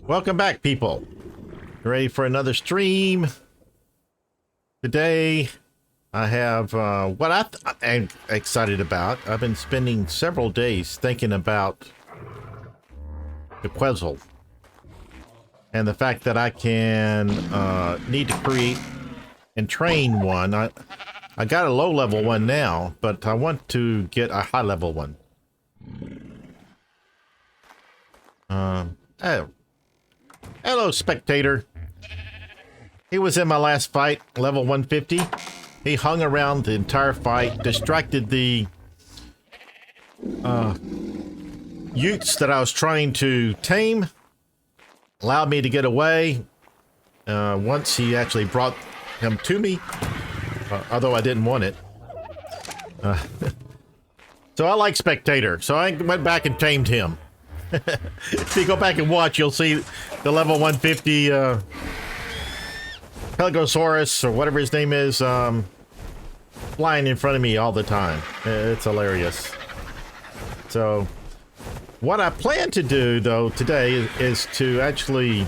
Welcome back, people. Ready for another stream? Today, I have what I'm excited about. I've been spending several days thinking about the Quetzal and the fact that I can need to create and train one. I got a low-level one now, but I want to get a high-level one. Oh. Hello, spectator. He was in my last fight, level 150. He hung around the entire fight, distracted the Utes that I was trying to tame, allowed me to get away. Once he actually brought him to me, although I didn't want it. So I like spectator, so I went back and tamed him. If you go back and watch, you'll see the level 150 Pelagosaurus, or whatever his name is, flying in front of me all the time. It's hilarious. So, what I plan to do, though, today is to actually...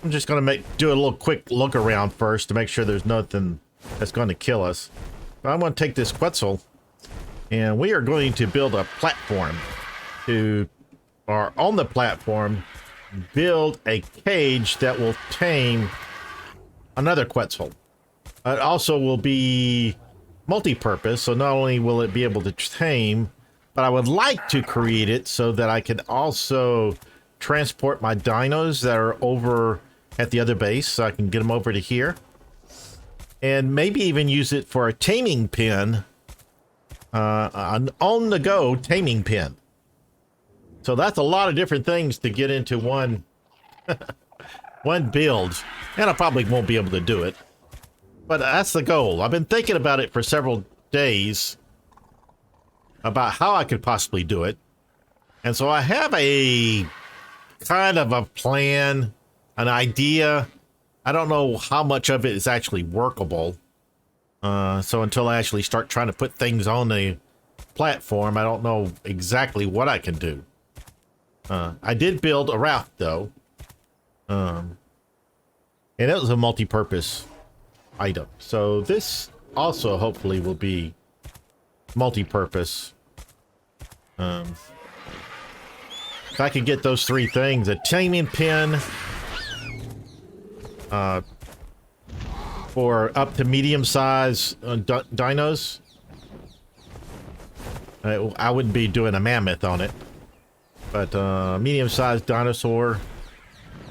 I'm just going to do a little quick look around first to make sure there's nothing that's going to kill us. But I'm going to take this Quetzal, and we are going to build a platform or on the platform, build a cage that will tame another Quetzal. It also will be multi-purpose, so not only will it be able to tame, but I would like to create it so that I can also transport my dinos that are over at the other base, so I can get them over to here. And maybe even use it for a taming pen, an on-the-go taming pen. So that's a lot of different things to get into one build, and I probably won't be able to do it, but that's the goal. I've been thinking about it for several days about how I could possibly do it, and so I have a kind of a plan, an idea. I don't know how much of it is actually workable, so until I actually start trying to put things on the platform, I don't know exactly what I can do. I did build a raft, though. And it was a multi-purpose item. So this also hopefully will be multi-purpose. If I could get those three things, a taming pen, for up to medium-size dinos. I wouldn't be doing a mammoth on it. But medium-sized dinosaur,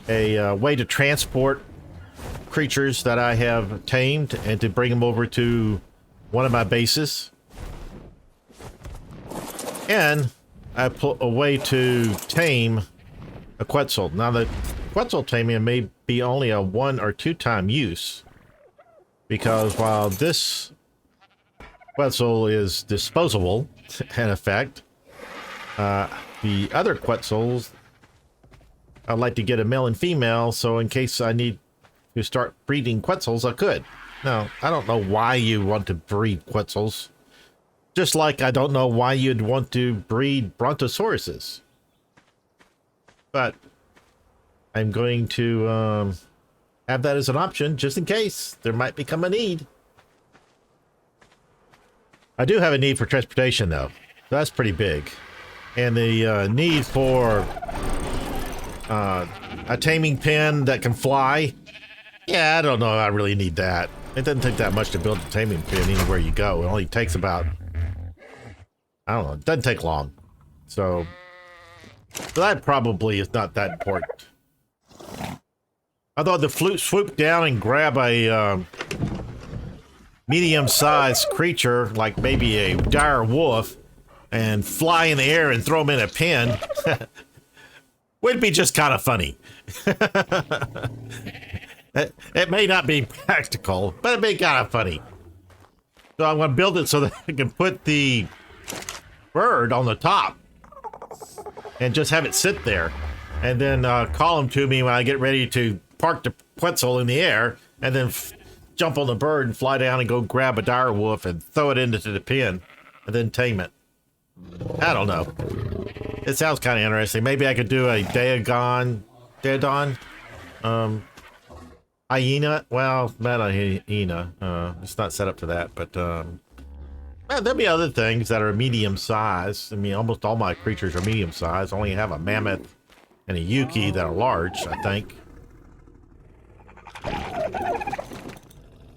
a way to transport creatures that I have tamed and to bring them over to one of my bases. And I put a way to tame a Quetzal. Now the Quetzal taming may be only a 1 or 2 time use, because while this Quetzal is disposable, in effect, the other Quetzals, I'd like to get a male and female, so in case I need to start breeding Quetzals, I could. Now, I don't know why you want to breed Quetzals. Just like I don't know why you'd want to breed Brontosauruses. But I'm going to have that as an option, just in case there might become a need. I do have a need for transportation, though. That's pretty big. And the need for a taming pen that can fly. Yeah, I don't know. I really need that. It doesn't take that much to build a taming pen anywhere you go. It only takes about, I don't know, it doesn't take long. So that probably is not that important. I thought the flute swoop down and grab a medium-sized creature, like maybe a dire wolf, and fly in the air and throw them in a pen would be just kind of funny. It may not be practical, but it'd be kind of funny. So I'm going to build it so that I can put the bird on the top and just have it sit there, and then call him to me when I get ready to park the Quetzal in the air, and then jump on the bird and fly down and go grab a dire wolf and throw it into the pen and then tame it. I don't know. It sounds kind of interesting. Maybe I could do a Dagon, hyena. Well, not a hyena. It's not set up for that, but well, there'll be other things that are medium size. I mean, almost all my creatures are medium size. I only have a mammoth and a yuki that are large, I think.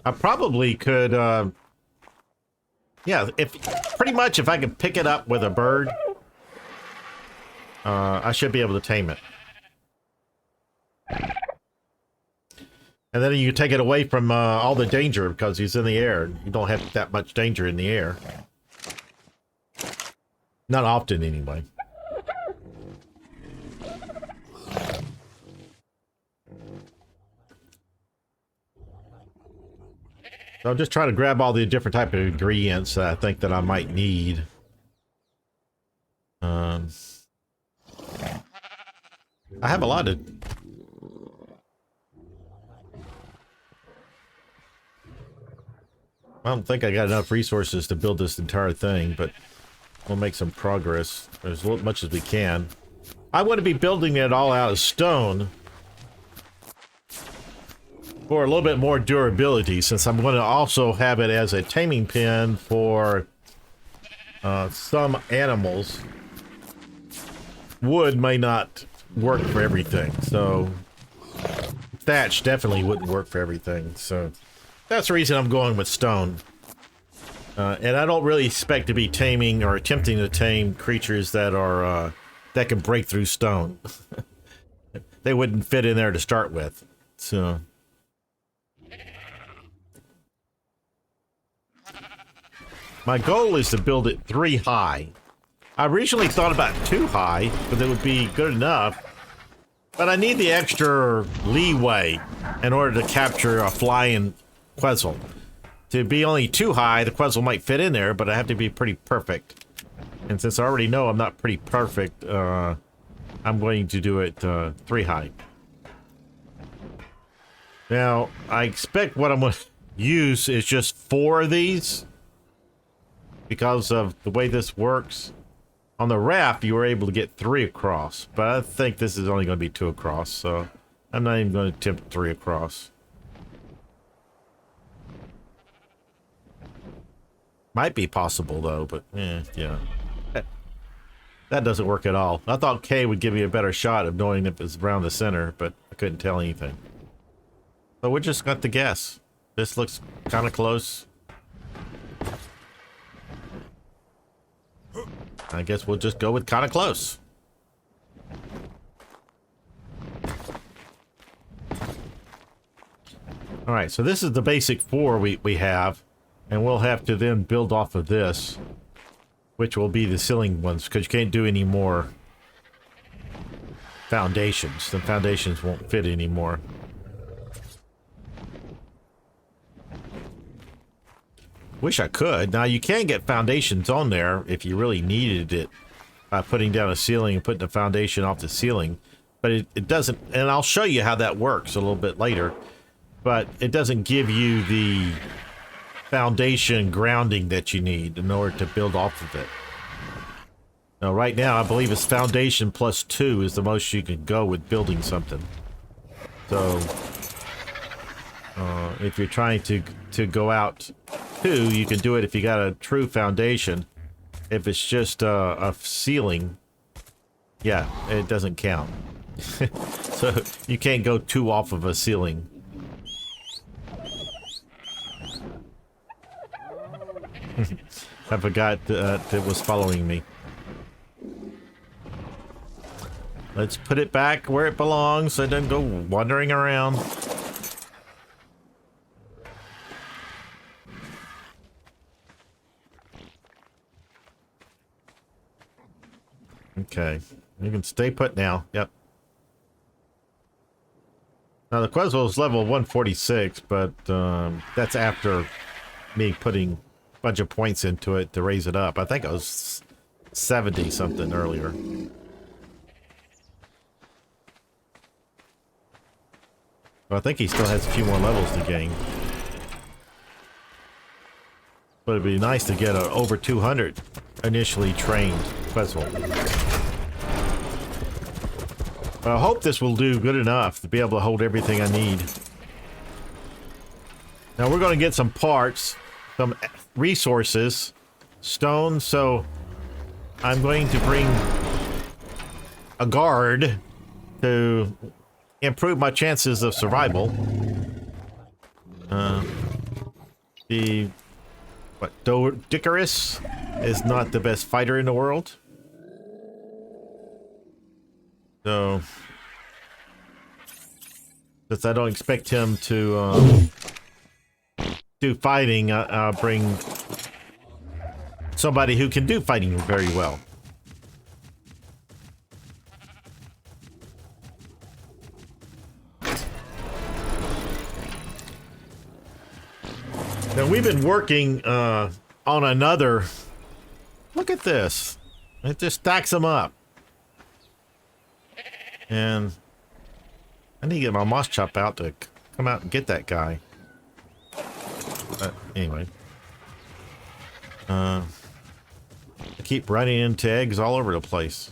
I probably could, yeah, pretty much if I could pick it up with a bird, I should be able to tame it. And then you take it away from all the danger because he's in the air. You don't have that much danger in the air. Not often, anyway. So I'm just trying to grab all the different type of ingredients that I think that I might need. I have a lot of... I don't think I got enough resources to build this entire thing, but we'll make some progress as much as we can. I want to be building it all out of stone for a little bit more durability, since I'm going to also have it as a taming pen for some animals. Wood may not work for everything, so thatch definitely wouldn't work for everything, so that's the reason I'm going with stone. And I don't really expect to be taming or attempting to tame creatures that are that can break through stone. They wouldn't fit in there to start with. So my goal is to build it 3 high. I originally thought about 2 high, but it would be good enough. But I need the extra leeway in order to capture a flying Quetzal. To be only 2 high, the Quetzal might fit in there, but I have to be pretty perfect. And since I already know I'm not pretty perfect, I'm going to do it 3 high. Now, I expect what I'm going to use is just 4 of these, because of the way this works. On the raft, you were able to get 3 across, but I think this is only going to be 2 across, so I'm not even going to attempt 3 across. Might be possible, though, but yeah. That doesn't work at all. I thought K would give me a better shot of knowing if it's around the center, but I couldn't tell anything. So we just got to guess. This looks kind of close. I guess we'll just go with kind of close. All right, so this is the basic 4 we have, and we'll have to then build off of this, which will be the ceiling ones, because you can't do any more foundations. The foundations won't fit anymore. Wish I could. Now, you can get foundations on there if you really needed it by putting down a ceiling and putting the foundation off the ceiling. But it doesn't, and I'll show you how that works a little bit later. But it doesn't give you the foundation grounding that you need in order to build off of it. Now, right now, I believe it's foundation plus 2 is the most you can go with building something. So, if you're trying to go out 2, you can do it if you got a true foundation. If it's just a ceiling, yeah, it doesn't count. So you can't go 2 off of a ceiling. I forgot it was following me. Let's put it back where it belongs so it doesn't go wandering around. Okay, you can stay put now. Yep. Now the Quetzal is level 146, but that's after me putting a bunch of points into it to raise it up. I think it was 70 something earlier. Well, I think he still has a few more levels to gain. But it'd be nice to get a over 200 initially trained Quetzal. But I hope this will do good enough to be able to hold everything I need. Now we're going to get some parts, some resources, stone, so I'm going to bring a guard to improve my chances of survival. Dickerus is not the best fighter in the world. So, since I don't expect him to do fighting, I'll bring somebody who can do fighting very well. Now we've been working on another. Look at this. It just stacks them up. And I need to get my moss chop out to come out and get that guy. But anyway. I keep running into eggs all over the place.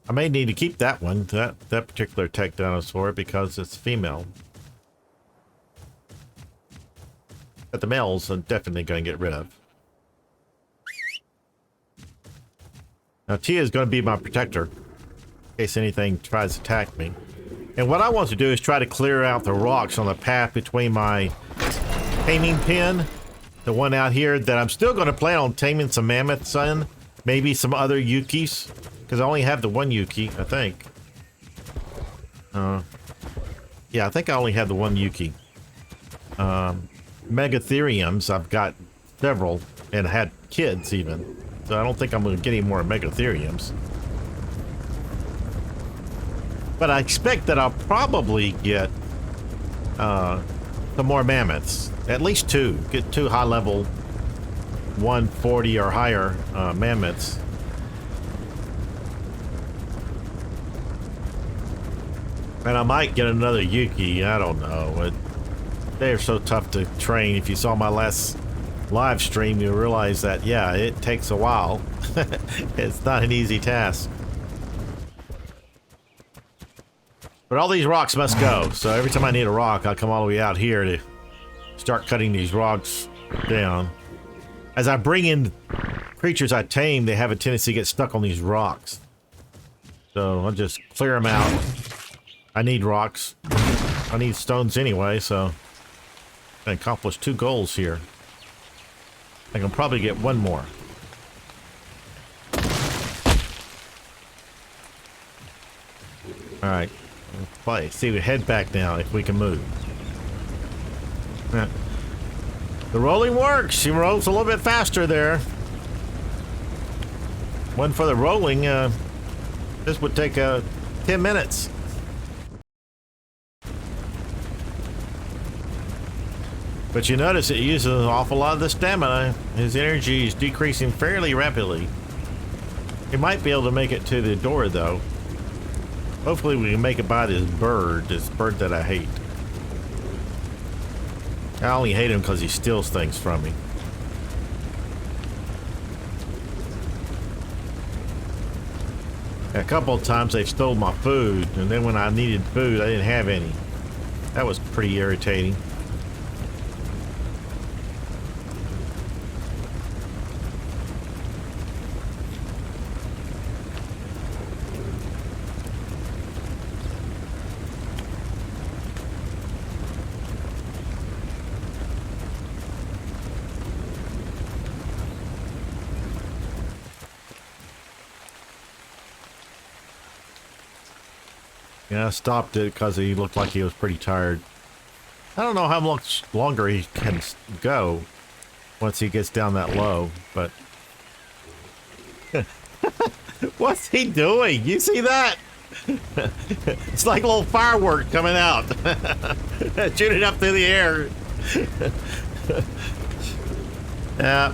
I may need to keep that one, that particular tech dinosaur, because it's female. But the males I'm definitely going to get rid of. Now Tia is going to be my protector in case anything tries to attack me. And what I want to do is try to clear out the rocks on the path between my taming pen, the one out here that I'm still going to plan on taming some mammoths in, maybe some other Yukis, because I only have the one Yuki, I think. Yeah, I think I only have the one Yuki. Megatheriums, I've got several and had kids even, so I don't think I'm going to get any more Megatheriums. But I expect that I'll probably get some more mammoths, at least two. Get two high-level 140 or higher mammoths. And I might get another Yuki, I don't know. They're so tough to train. If you saw my last live stream, you'll realize that, yeah, it takes a while. It's not an easy task. But all these rocks must go. So every time I need a rock, I'll come all the way out here to start cutting these rocks down. As I bring in creatures I tame, they have a tendency to get stuck on these rocks. So I'll just clear them out. I need rocks. I need stones anyway, so I accomplished 2 goals here. I can probably get one more. Alright. Let's play. See, we head back now if we can move. The rolling works. She rolls a little bit faster there. One for the rolling, this would take 10 minutes. But you notice it uses an awful lot of the stamina. His energy is decreasing fairly rapidly. He might be able to make it to the door, though. Hopefully we can make it by this bird that I hate. I only hate him because he steals things from me. A couple of times they stole my food, and then when I needed food, I didn't have any. That was pretty irritating. Yeah, I stopped it because he looked like he was pretty tired. I don't know how much longer he can go once he gets down that low, but... What's he doing? You see that? It's like a little firework coming out. Shooting up through the air. Yeah.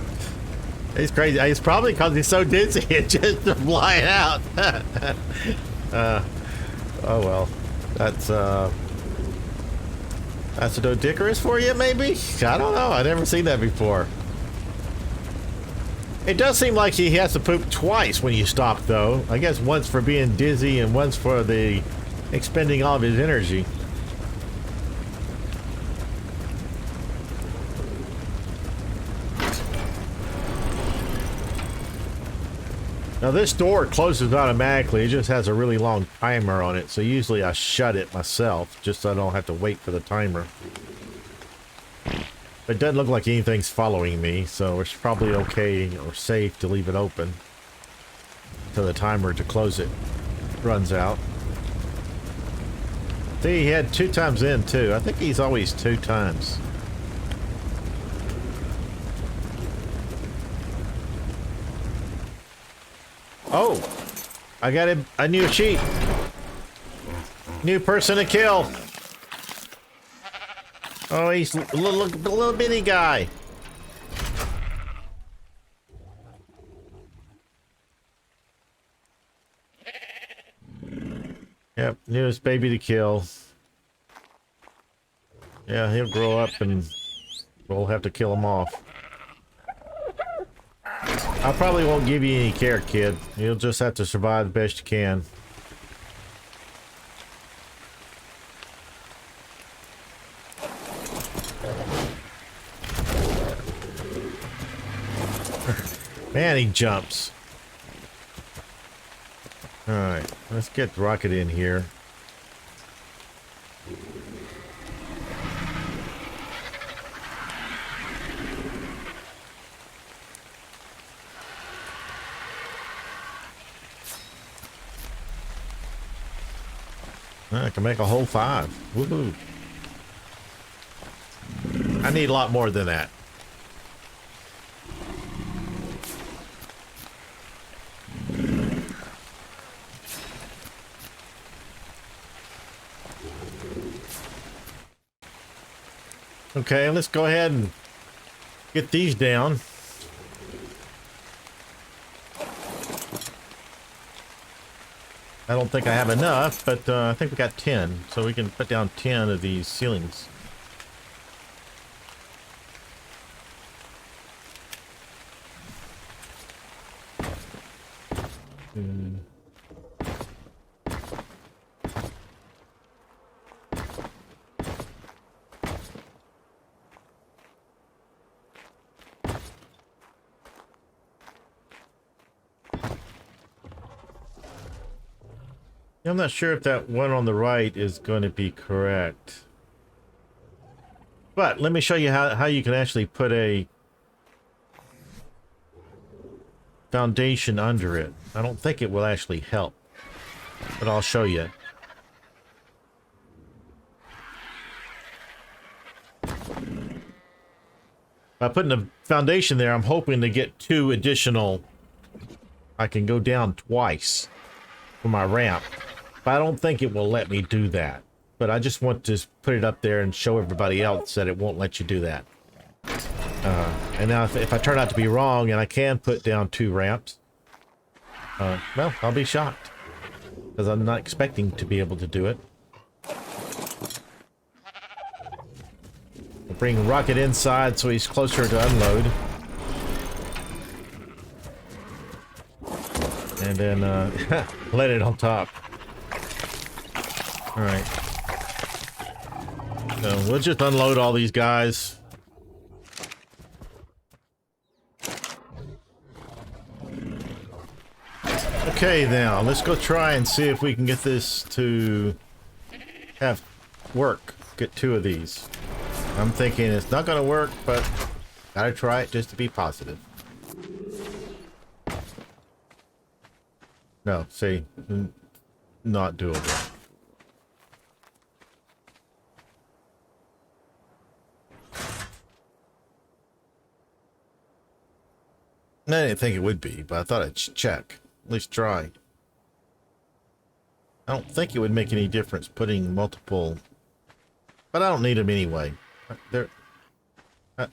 He's crazy. It's probably because he's so dizzy it just flying out. Oh well, that's a Dodicarus for you, maybe? I don't know. I've never seen that before. It does seem like he has to poop twice when you stop, though. I guess once for being dizzy and once for the expending all of his energy. Now this door closes automatically. It just has a really long timer on it, so usually I shut it myself just so I don't have to wait for the timer. It doesn't look like anything's following me, so it's probably okay or safe to leave it open until the timer to close it runs out. See, he had 2 times in too. I think he's always 2 times. Oh, I got a new cheat. New person to kill. Oh, he's a little bitty guy. Yep, newest baby to kill. Yeah, he'll grow up and we'll have to kill him off. I probably won't give you any care, kid. You'll just have to survive the best you can. Man, he jumps. Alright, let's get Rocket in here. I can make a whole 5. Woohoo. I need a lot more than that. Okay, let's go ahead and get these down. I don't think I have enough, but I think we got 10, so we can put down 10 of these ceilings. I'm not sure if that one on the right is going to be correct. But let me show you how you can actually put a foundation under it. I don't think it will actually help, but I'll show you. By putting a foundation there, I'm hoping to get 2 additional. I can go down twice for my ramp. But I don't think it will let me do that. But I just want to put it up there and show everybody else that it won't let you do that. And now if I turn out to be wrong and I can put down 2 ramps, well, I'll be shocked. Because I'm not expecting to be able to do it. I'll bring Rocket inside so he's closer to unload. And then let it on top. Alright. So we'll just unload all these guys. Okay, now let's go try and see if we can get this to have work. Get 2 of these. I'm thinking it's not gonna work, but gotta try it just to be positive. No, see, not doable. I didn't think it would be, but I thought I'd check. At least try. I don't think it would make any difference putting multiple... But I don't need them anyway. I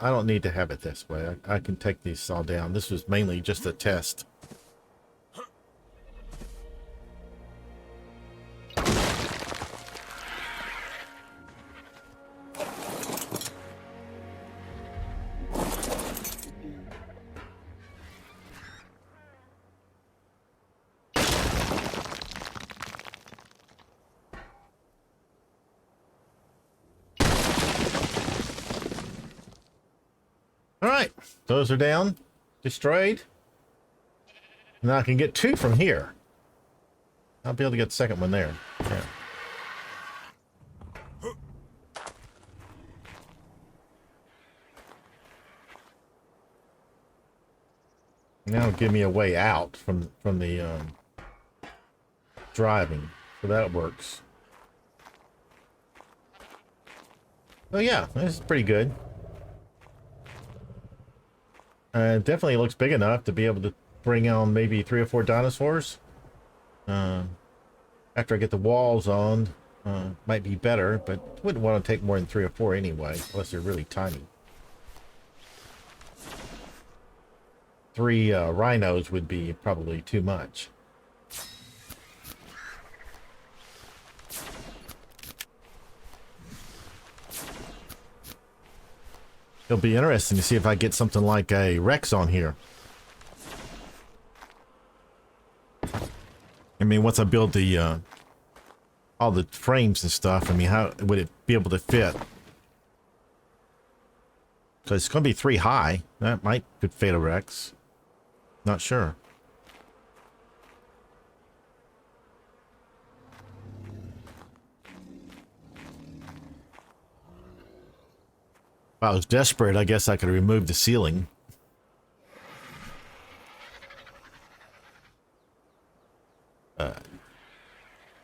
don't need to have it this way. I can take these all down. This was mainly just a test. All right, those are down, destroyed. Now I can get 2 from here. I'll be able to get the second one there. Yeah. Now give me a way out from the driving, so that works. Oh yeah, this is pretty good. Definitely looks big enough to be able to bring on maybe 3 or 4 dinosaurs. After I get the walls on, might be better, but wouldn't want to take more than 3 or 4 anyway, unless they're really tiny. 3 rhinos would be probably too much. It'll be interesting to see if I get something like a Rex on here. I mean, once I build the all the frames and stuff, I mean, how would it be able to fit? Because it's going to be 3 high. That might could fit a Rex. Not sure. If I was desperate, I guess I could remove the ceiling.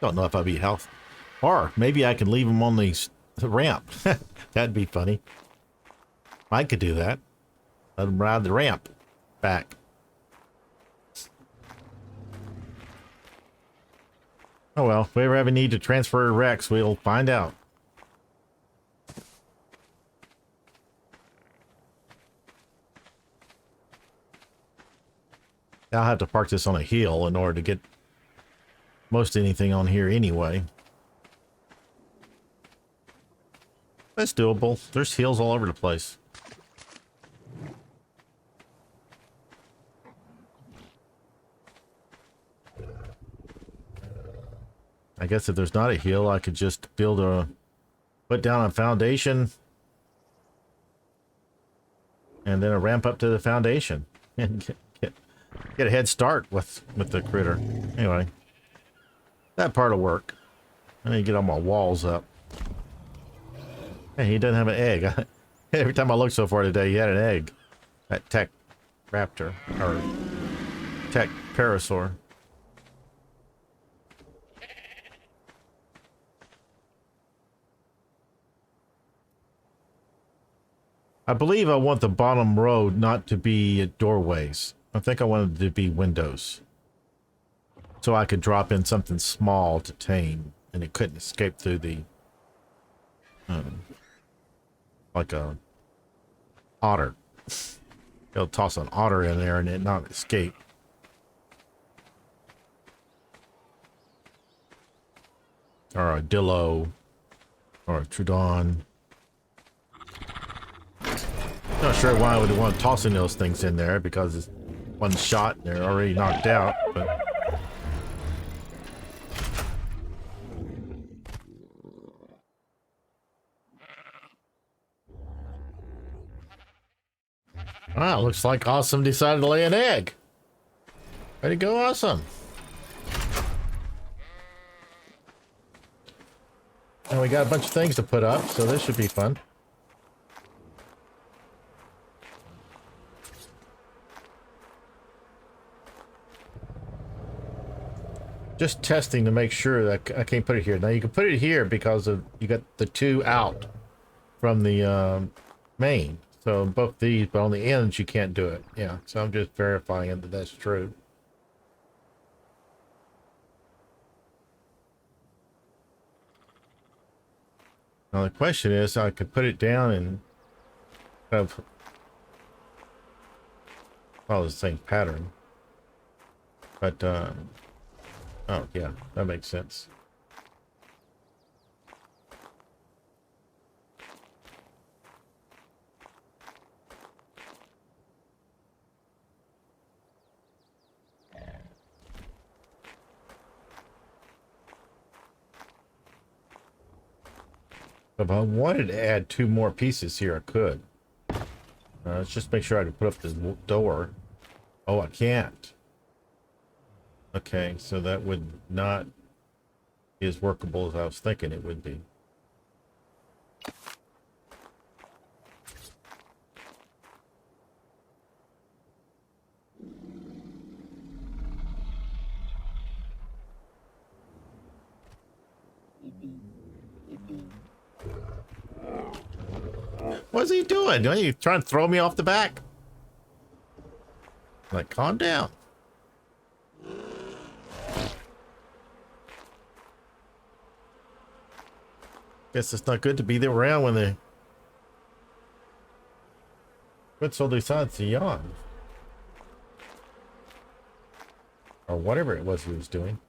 Don't know if I'd be healthy. Or maybe I can leave them on the ramp. That'd be funny. I could do that. Let them ride the ramp back. Oh well, if we ever have a need to transfer a Rex, we'll find out. I'll have to park this on a hill in order to get most anything on here anyway. That's doable. There's hills all over the place. I guess if there's not a hill, I could just put down a foundation and then a ramp up to the foundation and get a head start with the critter. Anyway, that part will work. I need to get all my walls up. Hey, he doesn't have an egg. Every time I looked so far today, he had an egg. That tech raptor or tech parasaur. I believe I want the bottom row not to be doorways. I think I wanted it to be windows. So I could drop in something small to tame and it couldn't escape through the like a otter. They'll toss an otter in there and it not escape. Or a dillo or a Trudon. Not sure why I would want tossing those things in there because it's one shot and they're already knocked out, but wow, looks like Awesome decided to lay an egg. Way to go, Awesome. And we got a bunch of things to put up, so this should be fun. Just testing to make sure that I can't put it here. Now you can put it here because of you got the 2 out from the main. So both these, but on the ends you can't do it. Yeah, so I'm just verifying that that's true. Now the question is, I could put it down and kind of follow the same pattern. But oh yeah, that makes sense. If I wanted to add 2 more pieces here, I could. Let's just make sure I can put up this door. Oh, I can't. Okay, so that would not be as workable as I was thinking it would be. What's he doing? Are you trying to throw me off the back? Like, calm down. Guess it's not good to be there around when the Quetz decides to yawn. Or whatever it was he was doing.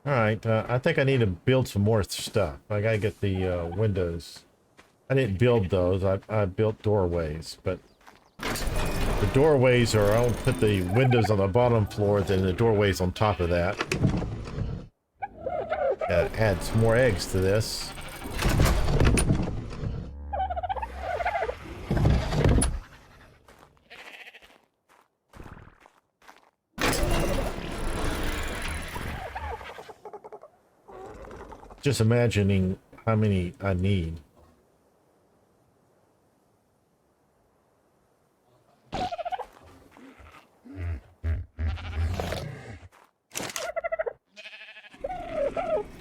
Alright, I think I need to build some more stuff. I gotta get the windows. I didn't build those, I built doorways, but the doorways are, I'll put the windows on the bottom floor, then the doorways on top of that. Gotta add some more eggs to this. Just imagining how many I need.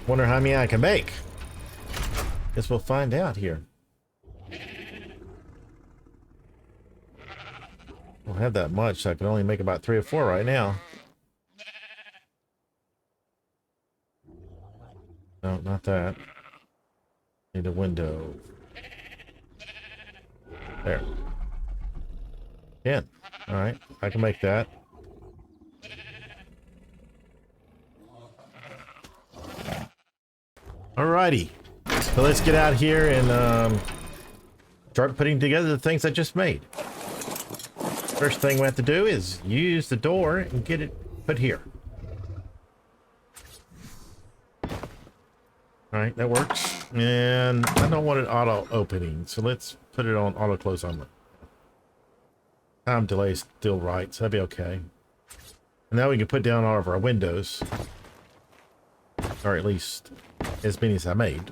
Wonder how many I can make. Guess we'll find out here. Don't have that much, so I can only make about 3 or 4 right now. No, not that. Need a window. There. 10. Alright, I can make that. Alrighty. So let's get out here and start putting together the things I just made. First thing we have to do is use the door and get it put here. Alright, that works. And I don't want it auto opening, so let's put it on auto close on. Time delay is still right, so that'd be okay. And now we can put down all of our windows. Or at least as many as I made.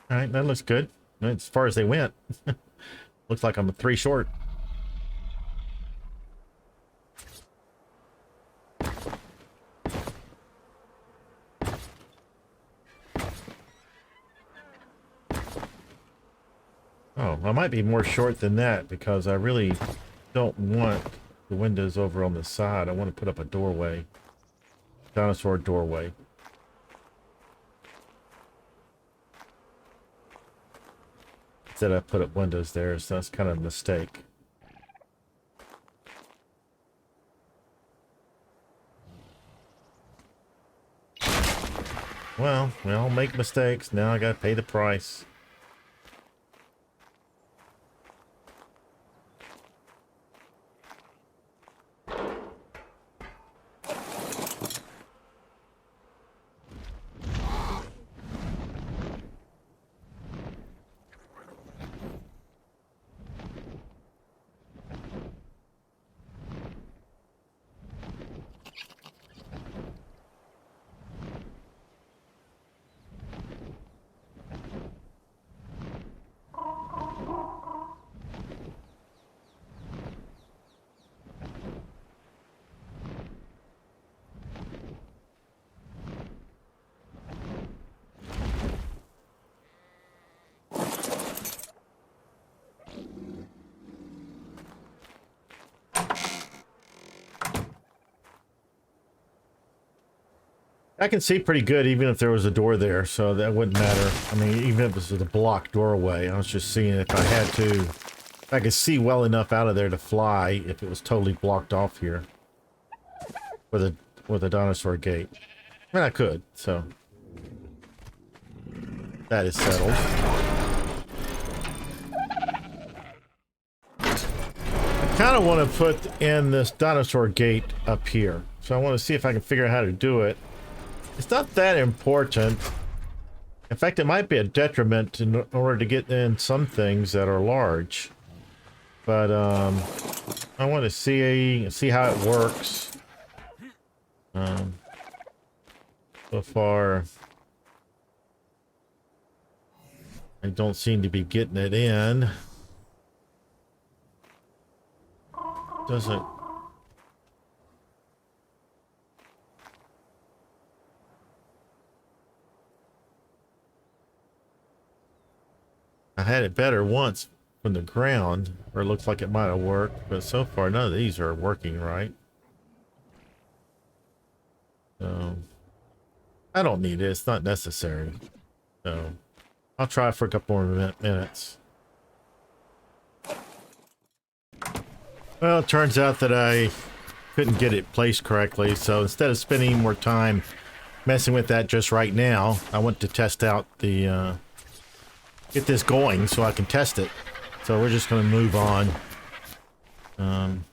Alright, that looks good. As far as they went. Looks like I'm 3 short. Oh, I might be more short than that because I really don't want the windows over on the side. I want to put up a doorway. Dinosaur doorway. Instead I put up windows there, so that's kind of a mistake. Well, we all make mistakes. Now I gotta pay the price. I can see pretty good even if there was a door there, so that wouldn't matter. I mean, even if it was a blocked doorway, I was just seeing if I had to, if I could see well enough out of there to fly if it was totally blocked off here with a dinosaur gate. I mean, I could, so that is settled. kind of want to put in this dinosaur gate up here. So I want to see if I can figure out how to do it. It's not that important. In fact, it might be a detriment in order to get in some things that are large. But I want to see how it works. So far, I don't seem to be getting it in. Doesn't. I had it better once from the ground, or it looks like it might have worked, but so far none of these are working right. So I don't need it. It's not necessary. So I'll try for a couple more minutes. Well, it turns out that I couldn't get it placed correctly, so instead of spending more time messing with that just right now, I want to test out the get this going so I can test it. So we're just going to move on, and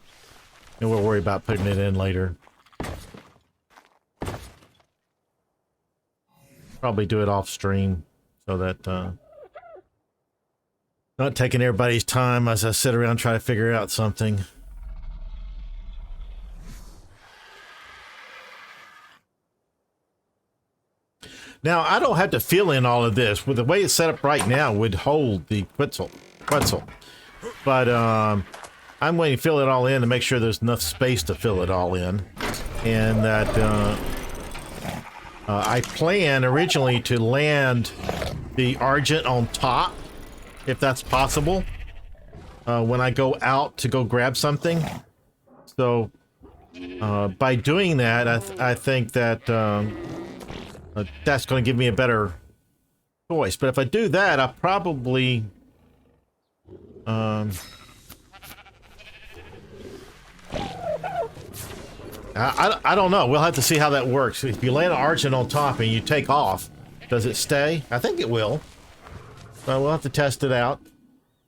we'll worry about putting it in later. Probably do it off stream so that not taking everybody's time as I sit around trying to figure out something. Now, I don't have to fill in all of this. With the way it's set up right now, would hold the pretzel. But I'm going to fill it all in to make sure there's enough space to fill it all in. And that I plan originally to land the Argent on top, if that's possible, when I go out to go grab something. So by doing that, I think that that's going to give me a better choice. But if I do that, I'll probably I don't know. We'll have to see how that works. If you land an Argent on top and you take off, does it stay? I think it will. But we'll have to test it out.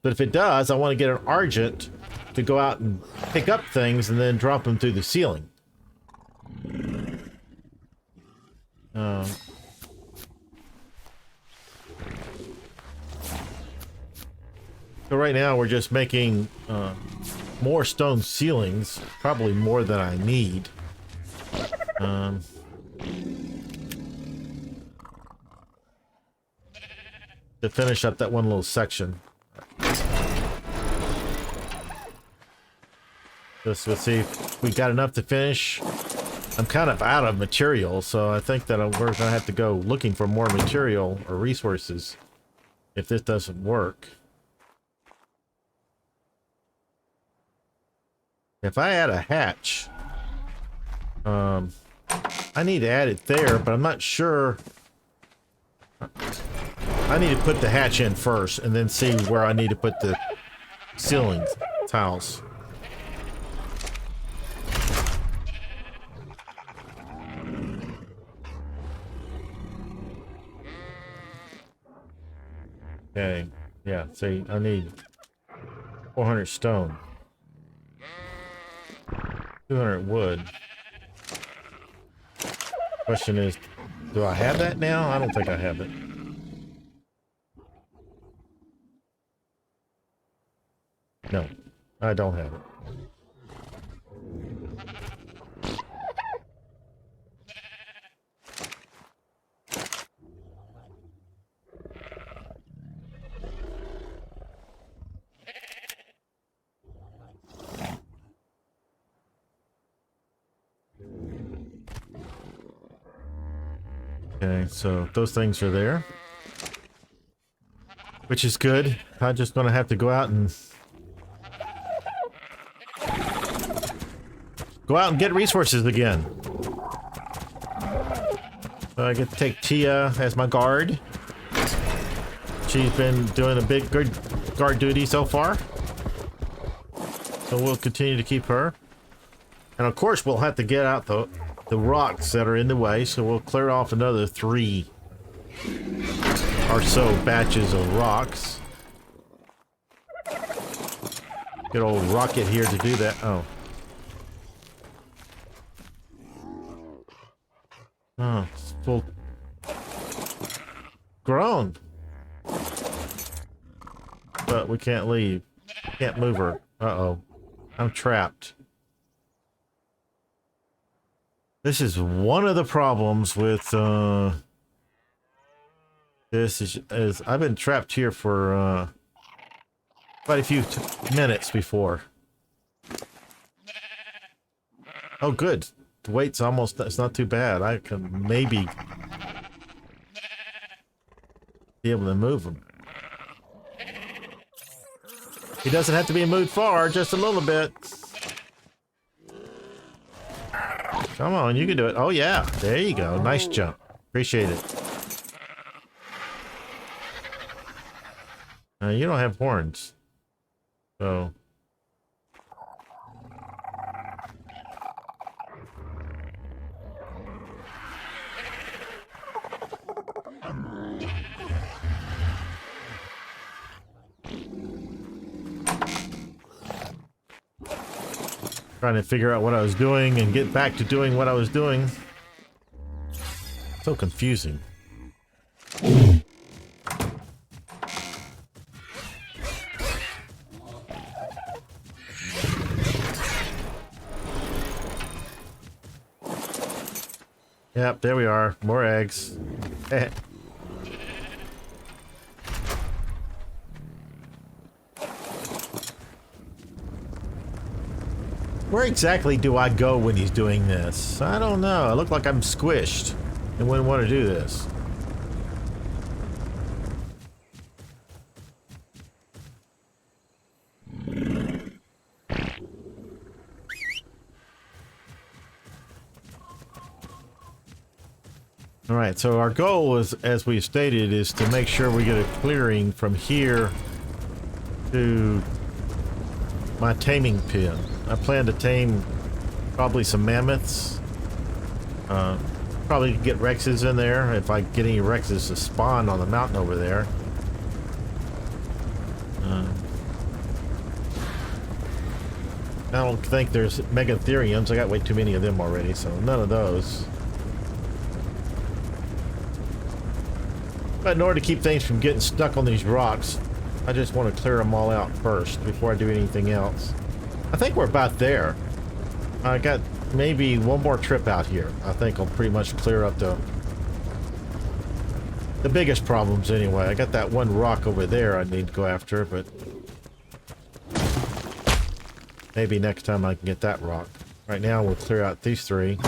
But if it does, I want to get an Argent to go out and pick up things and then drop them through the ceiling. So right now we're just making more stone ceilings, probably more than I need. To finish up that one little section. Let's see if we got enough to finish. I'm kind of out of material, so I think that we're going to have to go looking for more material or resources if this doesn't work. If I add a hatch, I need to add it there, but I'm not sure. I need to put the hatch in first and then see where I need to put the ceiling tiles. Okay, yeah, see, I need 400 stone. 200 wood. Question is, do I have that now? I don't think I have it. No, I don't have it. Okay, so those things are there, which is good. I'm just going to have to go out and get resources again. So I get to take Tia as my guard. She's been doing a big good guard duty so far, so we'll continue to keep her. And of course, we'll have to get out the rocks that are in the way, so we'll clear off another 3 or so batches of rocks. Good old rocket here to do that. Oh. Oh, it's full grown. But we can't leave. Can't move her. Uh-oh. I'm trapped. This is one of the problems with this is I've been trapped here for quite a few minutes before. Oh, good. The weight's almost, it's not too bad. I can maybe be able to move him. He doesn't have to be moved far, just a little bit. Come on, you can do it. Oh, yeah. There you go. Nice jump. Appreciate it. You don't have horns. So... trying to figure out what I was doing and get back to doing what I was doing. So confusing. Yep, there we are. More eggs. Where exactly do I go when he's doing this? I don't know. I look like I'm squished and wouldn't want to do this. Alright, so our goal is, as we stated, is to make sure we get a clearing from here to my taming pen. I plan to tame probably some mammoths. Probably get Rexes in there if I get any Rexes to spawn on the mountain over there. I don't think there's Megatheriums. I got way too many of them already, so none of those. But in order to keep things from getting stuck on these rocks, I just want to clear them all out first before I do anything else. I think we're about there. I got maybe one more trip out here. I think I'll pretty much clear up the biggest problems anyway. I got that one rock over there I need to go after, but maybe next time I can get that rock. Right now we'll clear out these three.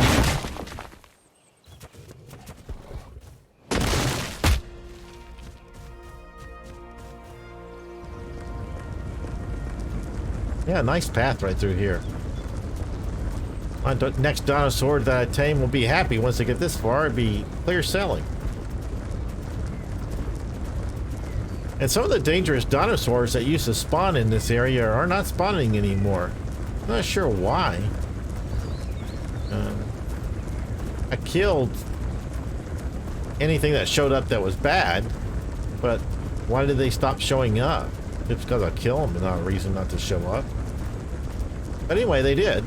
Yeah, nice path right through here. My next dinosaur that I tame will be happy once I get this far. It'd be clear sailing. And some of the dangerous dinosaurs that used to spawn in this area are not spawning anymore. I'm not sure why. I killed anything that showed up that was bad, but why did they stop showing up? It's because I kill them, not a reason not to show up. But anyway, they did.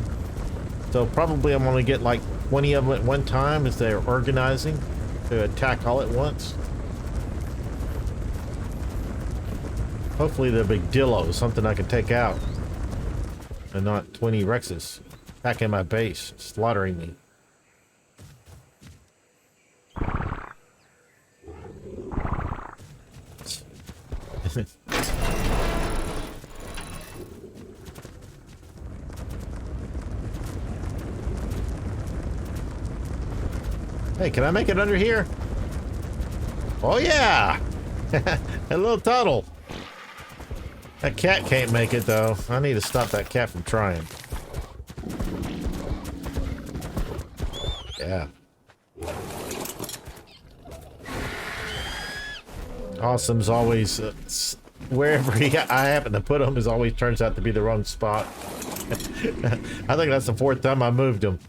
So probably I'm going to get like 20 of them at one time as they're organizing to attack all at once. Hopefully they're big dillos, something I can take out. And not 20 Rexes back in my base, slaughtering me. Hey, can I make it under here? Oh yeah! A little tunnel. That cat can't make it though. I need to stop that cat from trying. Yeah. Awesome's always wherever I happen to put him is always turns out to be the wrong spot. I think that's the 4th time I moved him.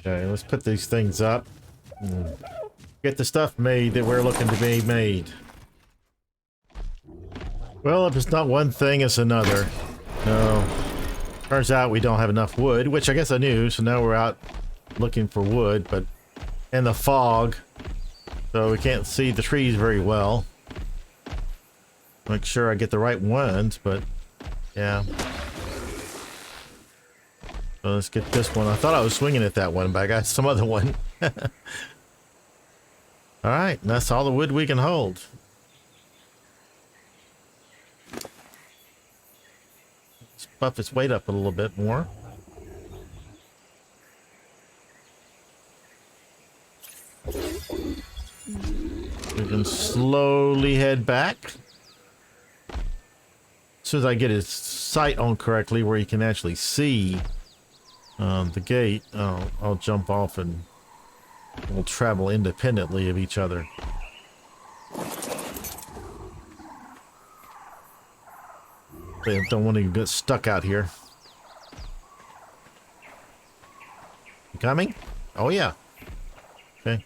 Okay, let's put these things up. Get the stuff made that we're looking to be made. Well, if it's not one thing, it's another. No. Turns out we don't have enough wood, which I guess I knew, so now we're out looking for wood, but in the fog, so we can't see the trees very well. Make sure I get the right ones, but yeah. So let's get this one. I thought I was swinging at that one, but I got some other one. Alright, that's all the wood we can hold. Let's buff its weight up a little bit more. We can slowly head back. As soon as I get his sight on correctly where you can actually see the gate, I'll jump off and we'll travel independently of each other. They don't want to get stuck out here. You coming? Oh yeah. Okay.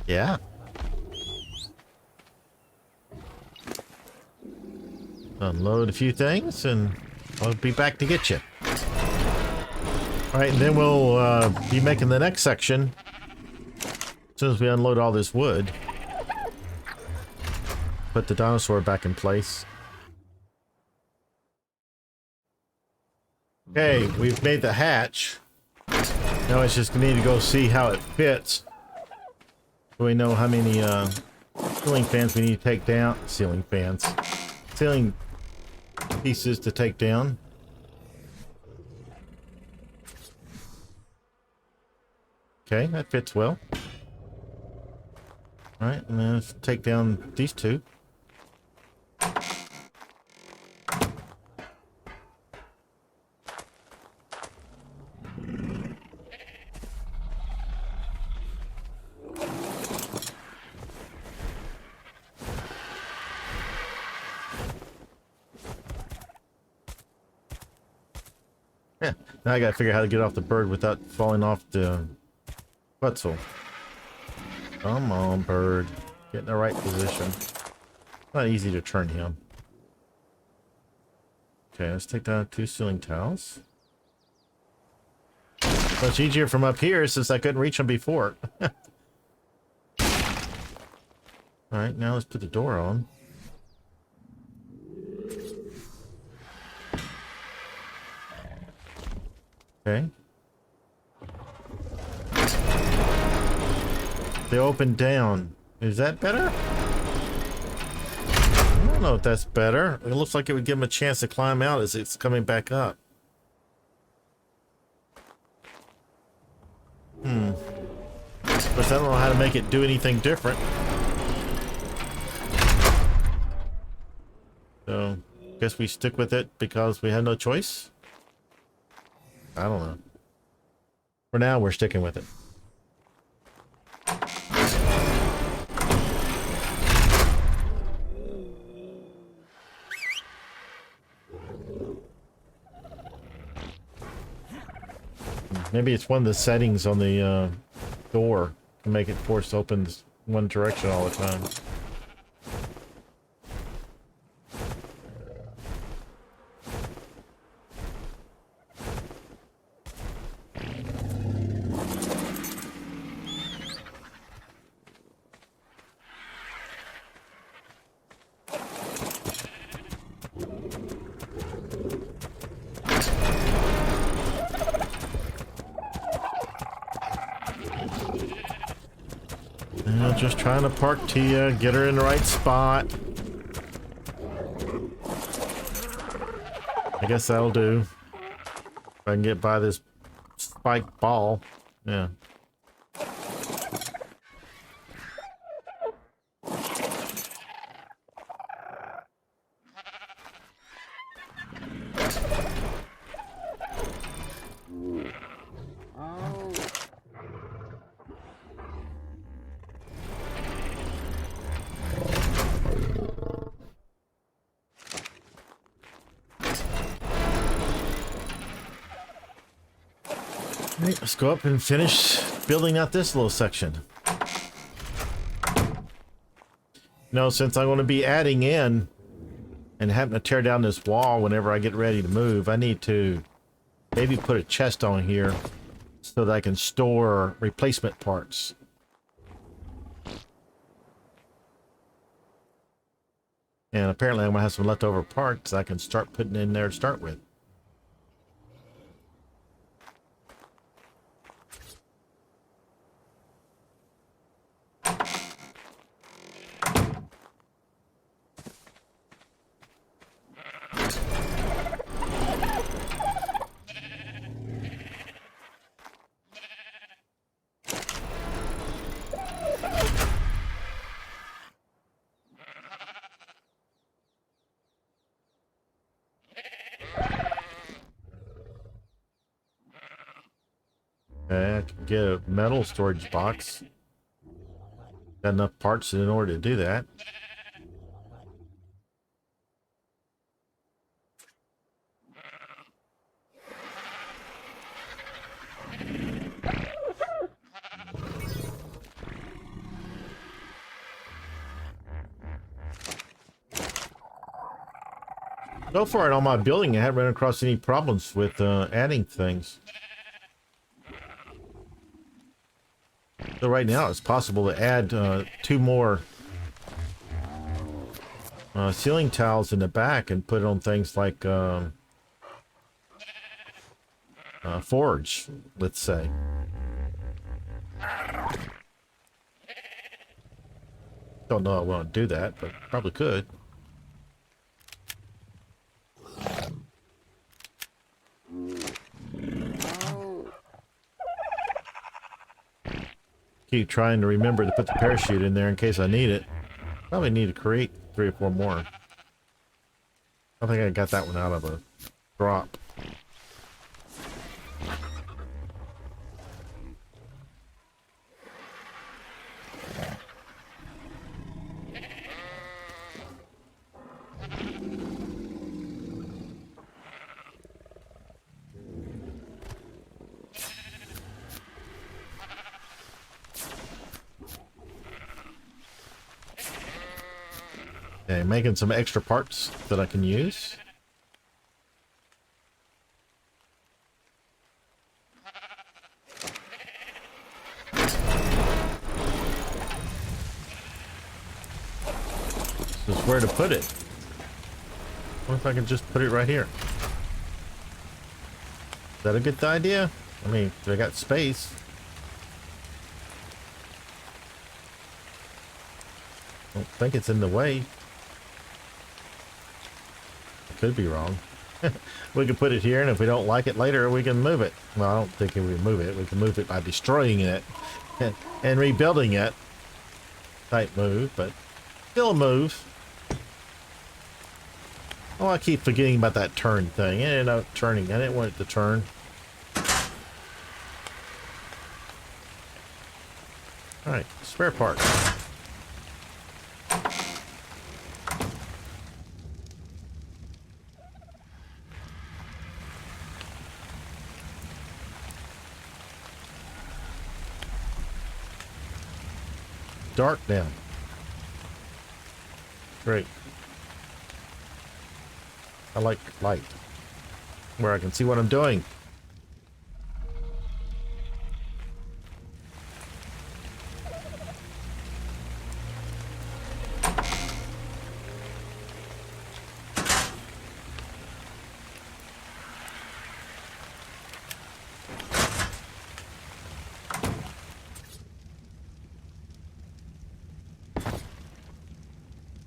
Yeah. Unload a few things and I'll be back to get you. Alright, and then we'll be making the next section as soon as we unload all this wood. Put the dinosaur back in place. Okay, we've made the hatch. Now it's just gonna need to go see how it fits. So we know how many ceiling fans we need to take down. Ceiling fans. Ceiling pieces to take down. Okay, that fits well. Alright, and then let's take down these two. Yeah, now I gotta figure out how to get off the bird without falling off the pretzel. Come on, bird. Get in the right position. Not easy to turn him. Okay, let's take down 2 ceiling tiles. Much easier from up here since I couldn't reach them before. Alright, now let's put the door on. Okay. They open down. Is that better? I don't know if that's better. It looks like it would give him a chance to climb out as it's coming back up. Of course, I don't know how to make it do anything different. So, guess we stick with it because we have no choice? I don't know. For now, we're sticking with it. Maybe it's one of the settings on the door to make it force open one direction all the time. Just trying to park Tia, get her in the right spot. I guess that'll do. If I can get by this spiked ball. Yeah. Right, let's go up and finish building out this little section. No, since I'm going to be adding in and having to tear down this wall whenever I get ready to move, I need to maybe put a chest on here so that I can store replacement parts. And apparently I'm going to have some leftover parts I can start putting in there to start with. Okay, I can get a metal storage box. Got enough parts in order to do that. So far on my building, I haven't run across any problems with adding things. So right now it's possible to add 2 more ceiling tiles in the back and put on things like forge, let's say. Don't know I want to do that, but probably could. Keep trying to remember to put the parachute in there in case I need it. Probably need to create 3 or 4 more. I think I got that one out of a drop. Okay, making some extra parts that I can use. This is where to put it. What if I can just put it right here? Is that a good idea? I mean, I got space. I don't think it's in the way. Could be wrong. We can put it here, and if we don't like it later, we can move it. Well, I don't think we can move it. We can move it by destroying it and rebuilding it. Type move, but still a move. Oh, I keep forgetting about that turn thing. It ended up turning. I didn't want it to turn. All right, spare parts. Dark now. Great. I like light, where I can see what I'm doing.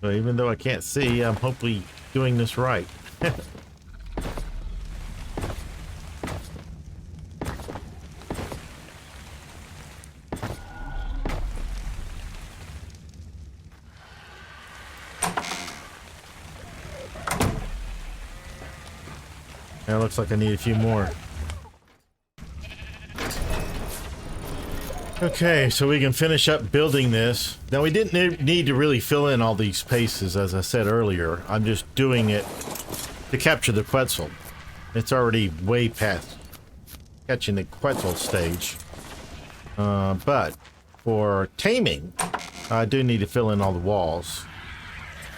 So even though I can't see, I'm hopefully doing this right. Now it looks like I need a few more. Okay, so we can finish up building this. Now we didn't need to really fill in all these spaces, as I said earlier. I'm just doing it to capture the Quetzal. It's already way past catching the Quetzal stage. But for taming, I do need to fill in all the walls.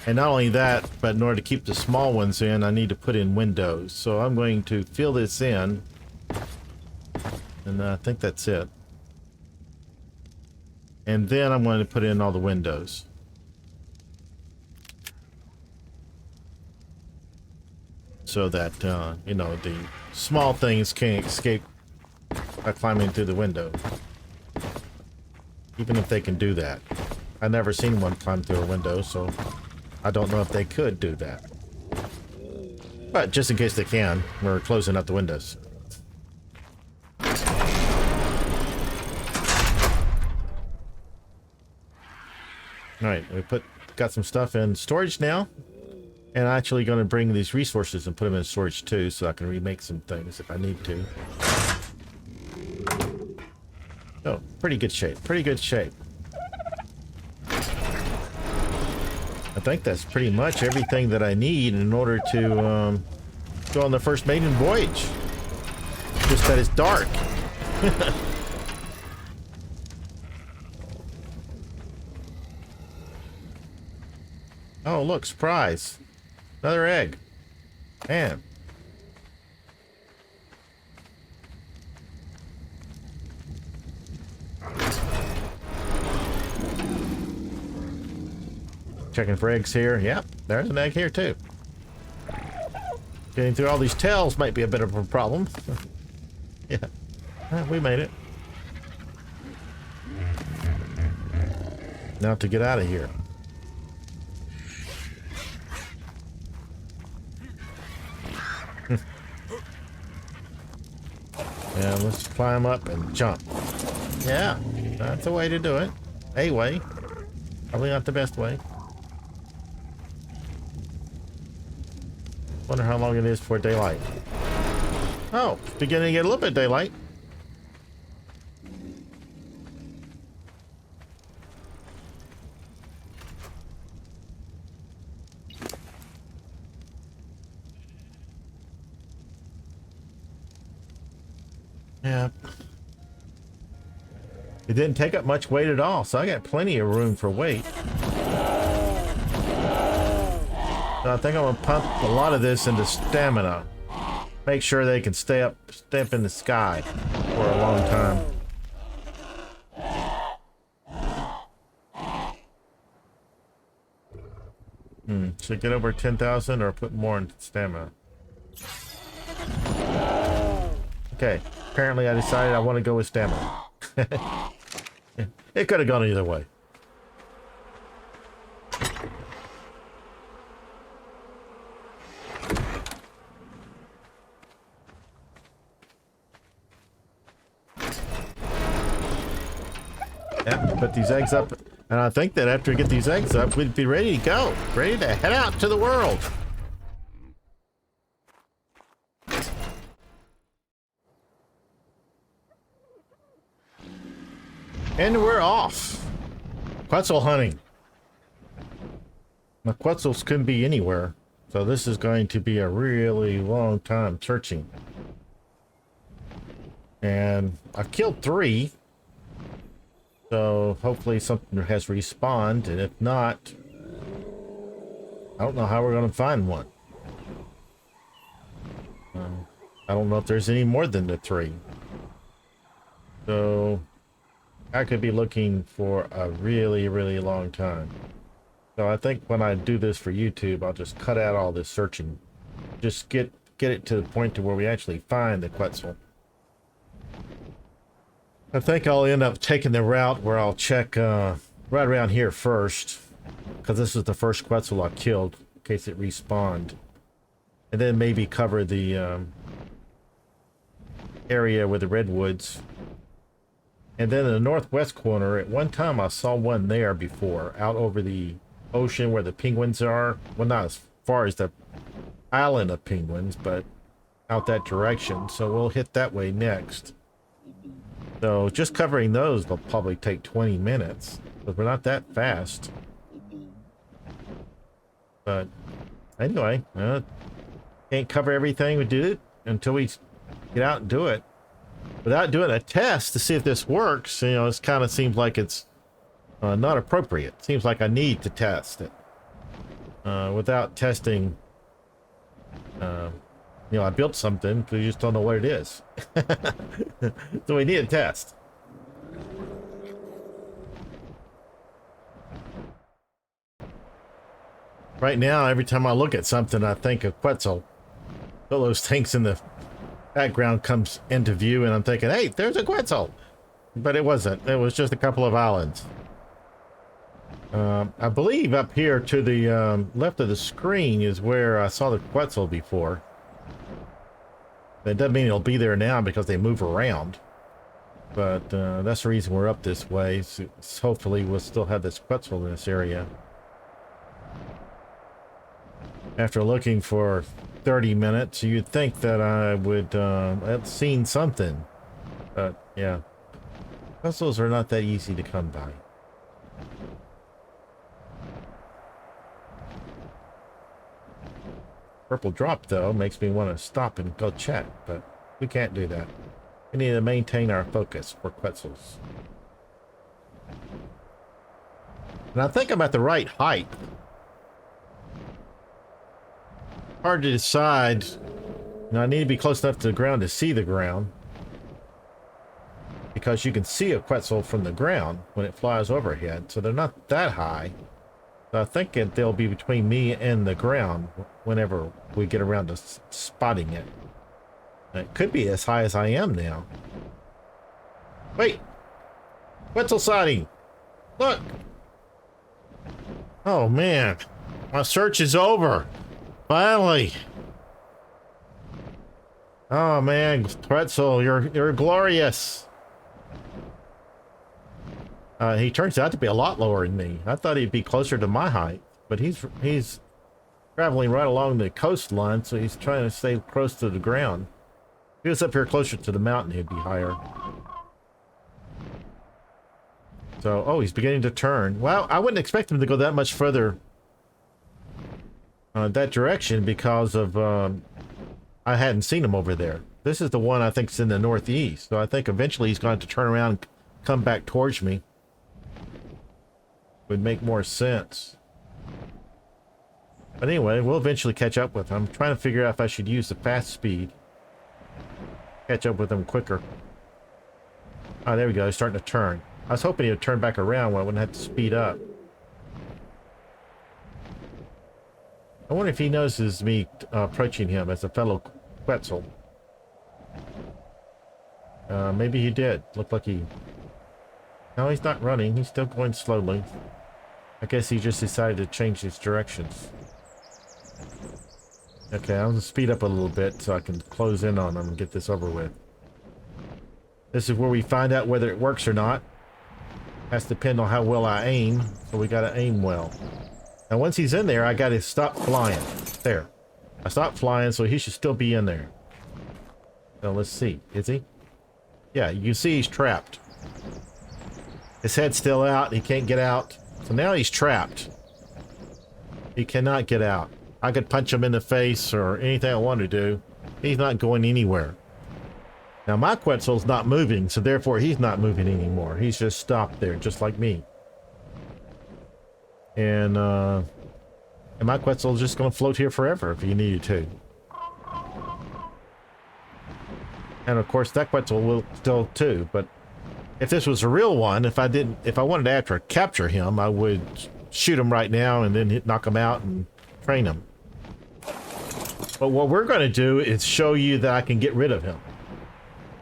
And not only that, but in order to keep the small ones in, I need to put in windows. So I'm going to fill this in. And I think that's it. And then I'm going to put in all the windows. So that, you know, the small things can't escape by climbing through the window. Even if they can do that. I've never seen one climb through a window, so I don't know if they could do that. But just in case they can, we're closing up the windows. Alright, we got some stuff in storage now. And I'm actually going to bring these resources and put them in storage too, so I can remake some things if I need to. Oh, pretty good shape. Pretty good shape. I think that's pretty much everything that I need in order to go on the first maiden voyage. Just that it's dark. Oh, look, surprise. Another egg. Man. Checking for eggs here. Yep, there's an egg here too. Getting through all these tails might be a bit of a problem. Yeah, we made it. Now to get out of here. Yeah, let's climb up and jump. Yeah, that's the way to do it. A way. Probably not the best way. Wonder how long it is for daylight. Oh, it's beginning to get a little bit of daylight. Yeah. It didn't take up much weight at all, so I got plenty of room for weight. So I think I'm gonna pump a lot of this into stamina. Make sure they can stay up in the sky for a long time. Should I get over 10,000 or put more into stamina? Okay, apparently I decided I want to go with stamina. It could have gone either way. Yeah, put these eggs up, and I think that after we get these eggs up, we'd be ready to go. Ready to head out to the world. And we're off. Quetzal hunting. The Quetzals couldn't be anywhere, so this is going to be a really long time searching. And I've killed 3. So hopefully something has respawned, and if not, I don't know how we're going to find one. I don't know if there's any more than the 3. So I could be looking for a really, really long time. So I think when I do this for YouTube, I'll just cut out all this searching. Just get it to the point to where we actually find the Quetzal. I think I'll end up taking the route where I'll check right around here first, because this is the first Quetzal I killed in case it respawned, and then maybe cover the area with the redwoods. And then in the northwest corner, at one time I saw one there before, out over the ocean where the penguins are. Well, not as far as the island of penguins, but out that direction. So we'll hit that way next. So just covering those will probably take 20 minutes, but we're not that fast. But anyway, can't cover everything we do until we get out and do it. without doing a test to see if this works, you know, it kind of seems like it's not appropriate. Seems like I need to test it. Without testing, you know, I built something because you just don't know what it is. So we need a test. Right now, every time I look at something, I think of Quetzal. All those things in the background comes into view, and I'm thinking, hey, there's a Quetzal. But it wasn't. It was just a couple of islands. I believe up here to the left of the screen is where I saw the Quetzal before. That doesn't mean it'll be there now because they move around. But that's the reason we're up this way. So hopefully we'll still have this Quetzal in this area. After looking for 30 minutes, you'd think that I would have seen something. But yeah, Quetzals are not that easy to come by. Purple drop, though, makes me want to stop and go check, but we can't do that. We need to maintain our focus for Quetzals. And I think I'm at the right height. Hard to decide. Now, I need to be close enough to the ground to see the ground. Because you can see a Quetzal from the ground when it flies overhead, so they're not that high. So I think they'll be between me and the ground whenever we get around to spotting it. It could be as high as I am now. Wait! Quetzal sighting! Look! Oh man! My search is over! Finally! Oh man, Quetzal, you're glorious! He turns out to be a lot lower than me. I thought he'd be closer to my height, but he's traveling right along the coastline, so he's trying to stay close to the ground. If he was up here closer to the mountain, he'd be higher. So, oh, he's beginning to turn. Well, I wouldn't expect him to go that much further that direction because of I hadn't seen him over there. This is the one I think is in the northeast, so I think eventually he's going to turn around and come back towards me. Would make more sense. But anyway, we'll eventually catch up with him. I'm trying to figure out if I should use the fast speed. Catch up with him quicker. Oh, there we go. He's starting to turn. I was hoping he would turn back around when I wouldn't have to speed up. I wonder if he notices me approaching him as a fellow Quetzal. Maybe he did. Looked like he... No, he's not running. He's still going slowly. I guess he just decided to change his directions. Okay, I'm going to speed up a little bit so I can close in on him and get this over with. This is where we find out whether it works or not. Has to depend on how well I aim, so we got to aim well. Now once he's in there, I got to stop flying. There. I stopped flying, so he should still be in there. Now let's see. Is he? Yeah, you can see he's trapped. His head's still out. He can't get out. So now he's trapped. He cannot get out. I could punch him in the face or anything I want to do. He's not going anywhere. Now my Quetzal's not moving, so therefore he's not moving anymore. He's just stopped there, just like me. And my Quetzal's just going to float here forever if he needed to. And of course that Quetzal will still too, but if this was a real one, if I wanted to capture him, I would shoot him right now and then knock him out and train him. But what we're going to do is show you that I can get rid of him.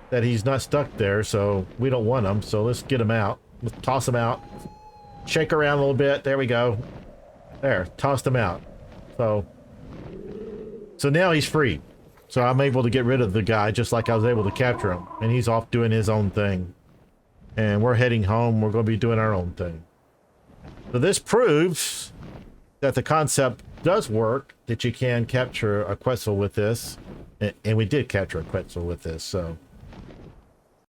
That he's not stuck there, so we don't want him. So let's get him out. Let's toss him out. Shake around a little bit. There we go. There, tossed him out. So now he's free. So I'm able to get rid of the guy just like I was able to capture him. And he's off doing his own thing. And we're heading home. We're going to be doing our own thing. So this proves that the concept does work, that you can capture a Quetzal with this. And we did capture a Quetzal with this, so